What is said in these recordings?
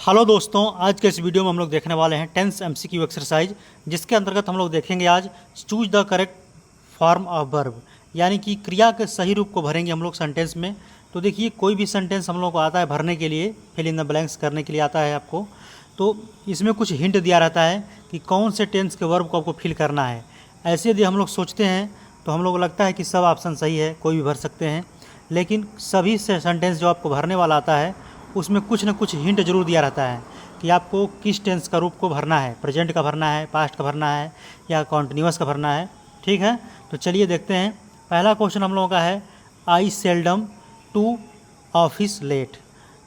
Hello दोस्तों, आज के इस वीडियो में हम लोग देखने वाले हैं टेंस एमसीक्यू एक्सरसाइज, जिसके अंतर्गत हम लोग देखेंगे आज choose the correct form of verb, यानी कि क्रिया के सही रूप को भरेंगे हम लोग सेंटेंस में। तो देखिए, कोई भी सेंटेंस हम लोग को आता है भरने के लिए, फिल इन द ब्लैंक्स करने के लिए आता है आपको। तो इसमें कुछ हिंट दिया रहता है कि कौन से टेंस के वर्ब को आपको फिल करना है। ऐसे यदि हम लोग सोचते हैं तो हम लोग को लगता है कि सब ऑप्शन सही है, कोई भी भर सकते हैं, लेकिन सभी से सेंटेंस जो आपको भरने वाला आता है उसमें कुछ न कुछ हिंट जरूर दिया रहता है कि आपको किस टेंस का रूप को भरना है, प्रेजेंट का भरना है, पास्ट का भरना है या कॉन्टिन्यूअस का भरना है। ठीक है, तो चलिए देखते हैं। पहला क्वेश्चन हम लोगों का है, I seldom to office late.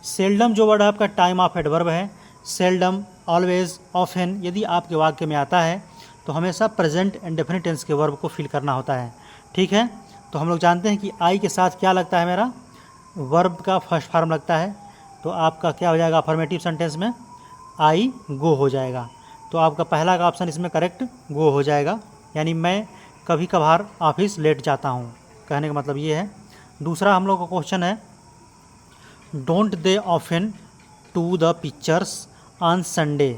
Seldom जो वर्ड है आपका टाइम ऑफ एडवर्ब है। सेल्डम, ऑलवेज, ऑफन यदि आपके वाक्य में आता है तो हमेशा प्रेजेंट एंड डेफिनिट टेंस के वर्ब को फिल करना होता है। ठीक है, तो हम लोग जानते हैं कि आई के साथ क्या लगता है, मेरा वर्ब का फर्स्ट फॉर्म लगता है। तो आपका क्या हो जाएगा अफर्मेटिव सेंटेंस में, आई गो हो जाएगा। तो आपका पहला का ऑप्शन इसमें करेक्ट गो हो जाएगा, यानी मैं कभी कभार ऑफिस लेट जाता हूँ, कहने का मतलब ये है। दूसरा हम लोग का क्वेश्चन है, don't they often to the pictures on Sunday.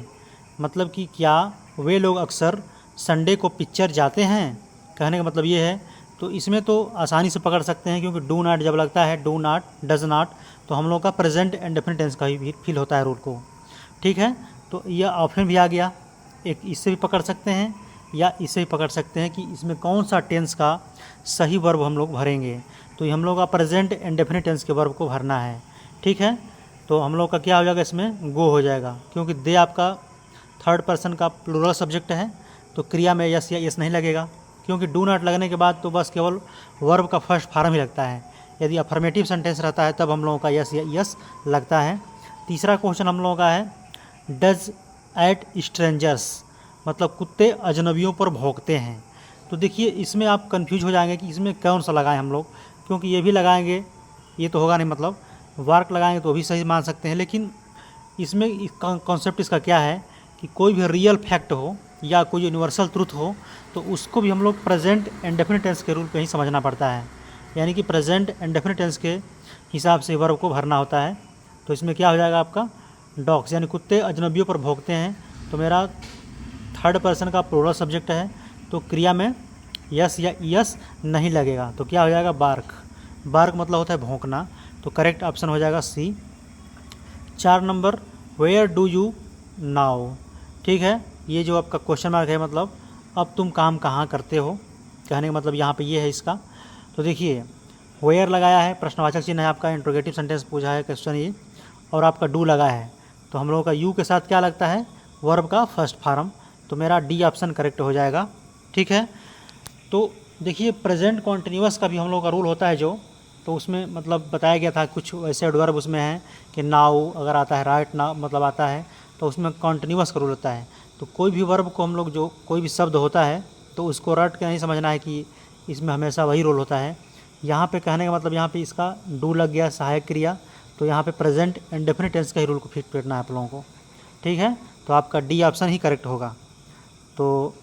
मतलब कि क्या वे लोग अक्सर संडे को पिक्चर जाते हैं, कहने का मतलब ये है। तो इसमें तो आसानी से पकड़ सकते हैं, क्योंकि डू नॉट जब लगता है, डू नॉट, डज नॉट, तो हम लोग का प्रेजेंट एंड डेफिनिट टेंस का ही फिल होता है रूल को। ठीक है, तो यह ऑप्शन भी आ गया। एक इससे भी पकड़ सकते हैं या इससे भी पकड़ सकते हैं कि इसमें कौन सा टेंस का सही वर्ब हम लोग भरेंगे। तो ये हम लोग का प्रेजेंट एंड डेफिनिट टेंस के वर्ब को भरना है। ठीक है, तो हम लोग का क्या हो जाएगा, इसमें गो हो जाएगा, क्योंकि दे आपका थर्ड पर्सन का प्लूरल सब्जेक्ट है। तो क्रिया में यस या यस नहीं लगेगा, क्योंकि डू नॉट लगने के बाद तो बस केवल वर्ब का फर्स्ट फॉर्म ही लगता है। यदि अफर्मेटिव सेंटेंस रहता है तब हम लोगों का यस या यस लगता है। तीसरा क्वेश्चन हम लोगों का है, डज एट स्ट्रेंजर्स, मतलब कुत्ते अजनबियों पर भौंकते हैं। तो देखिए, इसमें आप कंफ्यूज हो जाएंगे कि इसमें कौन सा लगाएं हम लोग, क्योंकि ये भी लगाएंगे ये तो होगा नहीं, मतलब वर्क लगाएंगे तो भी सही मान सकते हैं। लेकिन इसमें कॉन्सेप्ट इसका क्या है कि कोई भी रियल फैक्ट हो या कोई यूनिवर्सल ट्रूथ हो तो उसको भी हम लोग प्रेजेंट एंड डेफिनिट टेंस के रूल पे ही समझना पड़ता है, यानी कि प्रेजेंट एंड डेफिनिट टेंस के हिसाब से वर्ब को भरना होता है। तो इसमें क्या हो जाएगा आपका, डॉग्स, यानी कुत्ते अजनबियों पर भौंकते हैं। तो मेरा थर्ड पर्सन का प्लूरल सब्जेक्ट है, तो क्रिया में यस या यस नहीं लगेगा। तो क्या हो जाएगा, बार्क। बार्क मतलब होता है भौंकना। तो करेक्ट ऑप्शन हो जाएगा C. 4 number, where do you now. ठीक है, ये जो आपका क्वेश्चन मार्क है, मतलब अब तुम काम कहाँ करते हो, कहने का मतलब यहाँ पे ये है इसका। तो देखिए, वेयर लगाया है, प्रश्नवाचक चिन्ह है आपका, इंट्रोगेटिव सेंटेंस पूछा है क्वेश्चन ये, और आपका डू लगा है। तो हम लोगों का यू के साथ क्या लगता है, वर्ब का फर्स्ट फॉर्म। तो मेरा डी ऑप्शन करेक्ट हो जाएगा। ठीक है, तो देखिए, प्रेजेंट कॉन्टिन्यूअस का भी हम लोग का रूल होता है जो, तो उसमें मतलब बताया गया था कुछ ऐसे एडवर्ब उसमें हैं कि नाउ अगर आता है, राइट नाउ मतलब आता है, तो उसमें कॉन्टिन्यूअस का रूल होता है। तो कोई भी वर्ब को हम लोग, जो कोई भी शब्द होता है तो उसको रट के नहीं समझना है कि इसमें हमेशा वही रोल होता है। यहाँ पे कहने का मतलब, यहाँ पे इसका डू लग गया सहायक क्रिया, तो यहाँ पे प्रेजेंट एंड डेफिनिट टेंस का ही रूल को फिट करना है आप लोगों को। ठीक है, तो आपका डी ऑप्शन ही करेक्ट होगा। तो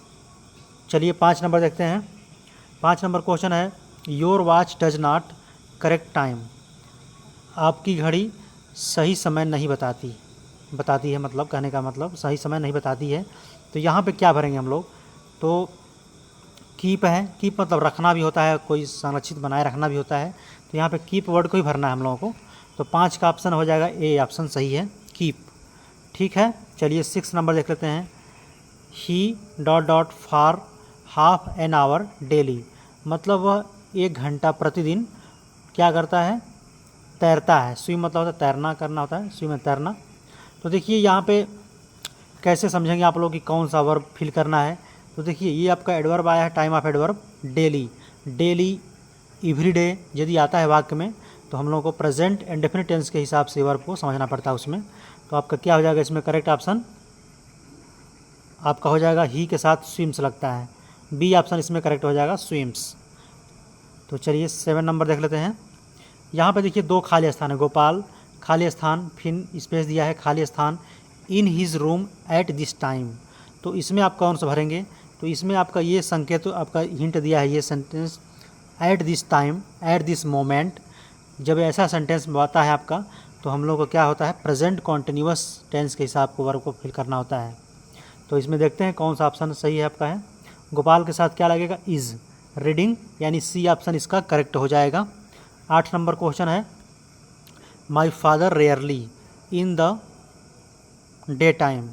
चलिए 5 नंबर देखते हैं। 5 नंबर क्वेश्चन है, your watch does not correct time. आपकी घड़ी सही समय नहीं बताती है, मतलब कहने का मतलब सही समय नहीं बताती है। तो यहाँ पे क्या भरेंगे हम लोग, तो कीप है, कीप मतलब रखना भी होता है, कोई संरक्षित बनाए रखना भी होता है। तो यहाँ पे कीप वर्ड को ही भरना है हम लोगों को। तो 5 का ऑप्शन हो जाएगा ए ऑप्शन सही है, कीप। ठीक है, चलिए 6 नंबर देख लेते हैं। He dot dot for half an hour daily, मतलब वह 1 घंटा प्रतिदिन क्या करता है, तैरता है। स्विम मतलब होता है तैरना, करना होता है, स्विम में तैरना। तो देखिए, यहाँ पे कैसे समझेंगे आप लोग कि कौन सा वर्ब फिल करना है। तो देखिए, ये आपका एडवर्ब आया है, time of adverb daily. Daily, everyday यदि आता है वाक्य में तो हम लोगों को प्रेजेंट एंड डेफिनिट टेंस के हिसाब से वर्ब को समझना पड़ता है उसमें। तो आपका क्या हो जाएगा इसमें करेक्ट ऑप्शन, आपका हो जाएगा ही के साथ स्विम्स लगता है, बी ऑप्शन इसमें करेक्ट हो जाएगा, स्विम्स। तो चलिए 7 नंबर देख लेते हैं। यहाँ पे देखिए 2 खाली स्थान है, गोपाल खाली स्थान, फिर स्पेस दिया है खाली स्थान, in his room at this time. तो इसमें आप कौन सा भरेंगे, तो इसमें आपका ये संकेत, आपका हिंट दिया है ये sentence, at this time, at this moment. जब ऐसा सेंटेंस आता है आपका तो हम लोग को क्या होता है, प्रेजेंट कॉन्टिन्यूअस टेंस के हिसाब को वर्ब को फिल करना होता है। तो इसमें देखते हैं कौन सा ऑप्शन सही है आपका है। गोपाल के साथ क्या लगेगा, इज़ रीडिंग, यानी सी ऑप्शन इसका करेक्ट हो जाएगा। 8 नंबर क्वेश्चन है, my father rarely in the day time,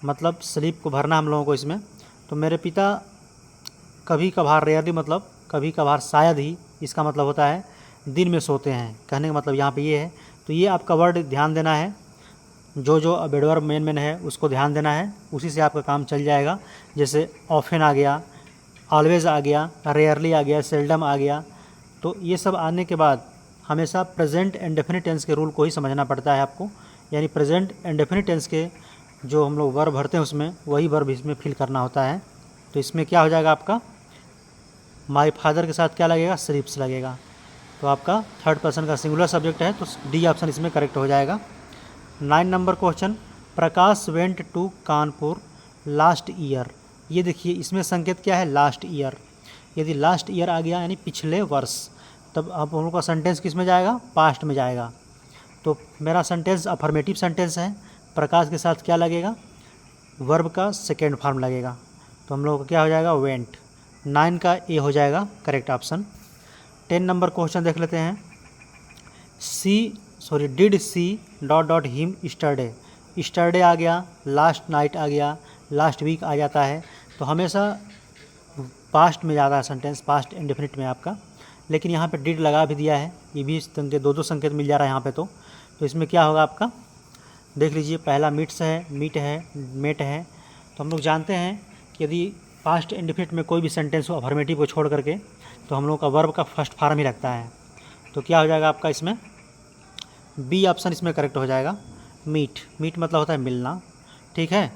मतलब स्लीप को भरना हम लोगों को इसमें। तो मेरे पिता कभी कभार, रेयरली मतलब कभी कभार शायद ही, इसका मतलब होता है दिन में सोते हैं। कहने का मतलब यहाँ पे ये है। तो ये आपका वर्ड ध्यान देना है, जो एडवर्ब मेन है उसको ध्यान देना है, उसी से आपका काम चल जाएगा। जैसे ऑफन आ गया, ऑलवेज आ गया, रेयरली आ गया, सेल्डम आ गया। तो ये सब आने के बाद हमेशा प्रेजेंट इंडेफिनिट टेंस के रूल को ही समझना पड़ता है आपको, यानी प्रेजेंट इंडेफिनिट टेंस के जो हम लोग वर्ब भरते हैं उसमें वही वर्ब इसमें फिल करना होता है। तो इसमें क्या हो जाएगा आपका, माई फादर के साथ क्या लगेगा, स्लीप्स लगेगा। तो आपका थर्ड पर्सन का सिंगुलर सब्जेक्ट है, तो डी ऑप्शन इसमें करेक्ट हो जाएगा। 9 number question, Prakash went to Kanpur last year. ये देखिए इसमें संकेत क्या है, लास्ट ईयर। यदि लास्ट ईयर आ गया यानी पिछले वर्ष, तब आप हम लोग का सेंटेंस किस में जाएगा, पास्ट में जाएगा। तो मेरा सेंटेंस अफर्मेटिव सेंटेंस है, प्रकाश के साथ क्या लगेगा, वर्ब का सेकेंड फॉर्म लगेगा। तो हम लोग का क्या हो जाएगा, वेंट। 9 का ए हो जाएगा करेक्ट ऑप्शन। 10 नंबर क्वेश्चन देख लेते हैं, did see dot dot him yesterday. Yesterday आ गया, लास्ट नाइट आ गया, लास्ट वीक आ जाता है। तो हमेशा पास्ट में जाता है सेंटेंस, पास्ट इंडेफिनिट में आपका। लेकिन यहाँ पे डिड लगा भी दिया है, ये भी संकेत, दो संकेत मिल जा रहा है यहाँ पे। तो इसमें क्या होगा आपका, देख लीजिए, पहला मीट्स है, मीट है, मेट है। तो हम लोग जानते हैं कि यदि पास्ट इंडेफिनिट में कोई भी सेंटेंस हो अफर्मेटिव को छोड़ करके, तो हम लोग का वर्ब का फर्स्ट फॉर्म ही लगता है। तो क्या हो जाएगा आपका इसमें, बी ऑप्शन इसमें करेक्ट हो जाएगा। मीट, मीट मतलब होता है मिलना, ठीक है।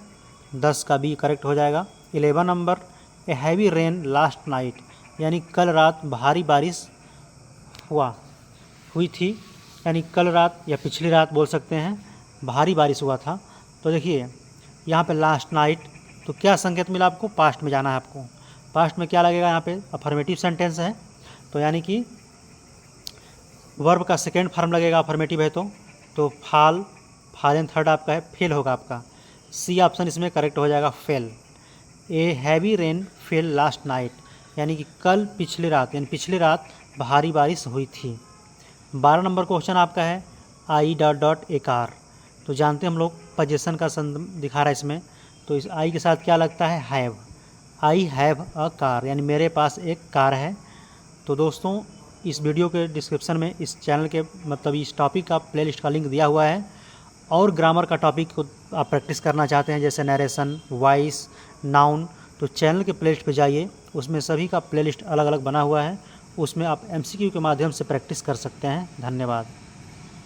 10 का बी करेक्ट हो जाएगा। 11 number, a heavy rain last night, यानी कल रात भारी बारिश हुई थी, यानी कल रात या पिछली रात बोल सकते हैं, भारी बारिश हुआ था। तो देखिए यहाँ पे लास्ट नाइट, तो क्या संकेत मिला आपको, पास्ट में जाना है आपको। पास्ट में क्या लगेगा, यहाँ पे अफर्मेटिव सेंटेंस है, तो यानी कि वर्ब का सेकेंड फॉर्म लगेगा, अफर्मेटिव है तो फाल एंड थर्ड आपका है, फेल होगा आपका। सी ऑप्शन इसमें करेक्ट हो जाएगा, fail. A heavy rain fail last night, यानी कि कल पिछली रात, यानी पिछली रात भारी बारिश हुई थी। 12 नंबर क्वेश्चन आपका है, I dot dot A car. तो जानते हैं हम लोग पोजीशन का दिखा रहा है इसमें, तो इस आई के साथ क्या लगता है, have. I have a car, यानी मेरे पास एक कार है। तो दोस्तों इस वीडियो के डिस्क्रिप्शन में इस चैनल के मतलब इस टॉपिक का प्लेलिस्ट का लिंक दिया हुआ है। और ग्रामर का टॉपिक को आप प्रैक्टिस करना चाहते हैं, जैसे नरेशन, वॉइस, नाउन, तो चैनल के प्लेलिस्ट पे जाइए, उसमें सभी का प्लेलिस्ट अलग अलग बना हुआ है, उसमें आप MCQ के माध्यम से प्रैक्टिस कर सकते हैं। धन्यवाद।